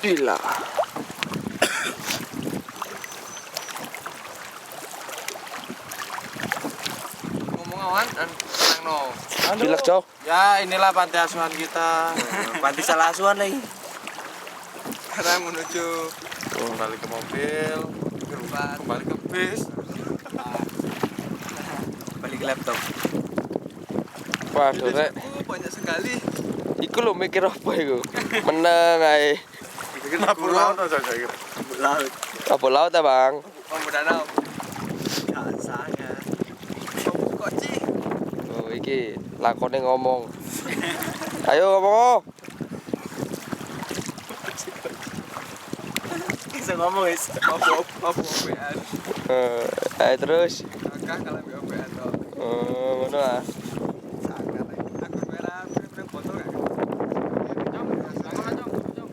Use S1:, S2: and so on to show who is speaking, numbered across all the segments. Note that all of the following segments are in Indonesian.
S1: Gila.
S2: Ngomong awan tenang no.
S1: Gila, Cok.
S2: Ya inilah panti asuhan kita.
S3: Panti salah asuhan lagi.
S2: Sekarang menuju kembali ke mobil, kembali ke bis,
S3: Balik ke laptop.
S1: Waduh, Rek.
S2: banyak sekali.
S1: Iku lho mikir apa iku? Meneng ae.
S2: Bikin dapur laut aja gitu.
S3: Laut.
S1: Apa laut ta, Bang?
S2: Kamu danau.
S3: Rasanya.
S2: Koci.
S1: Oh, iki lakone ngomong. Ayo ngomong.
S3: Bisa ngomong guys.
S2: Apa-apaan.
S1: Ayo terus.
S2: Kakak kalau apa-apaan toh.
S1: Oh, ngono ah.
S2: Sangat. Aku merah, aku foto enggak? Jom, sama jom, jom.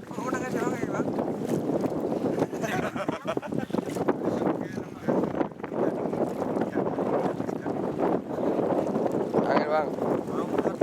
S2: Kamu nangis siapa kayak Bang?
S1: Angin, Bang.
S2: Mau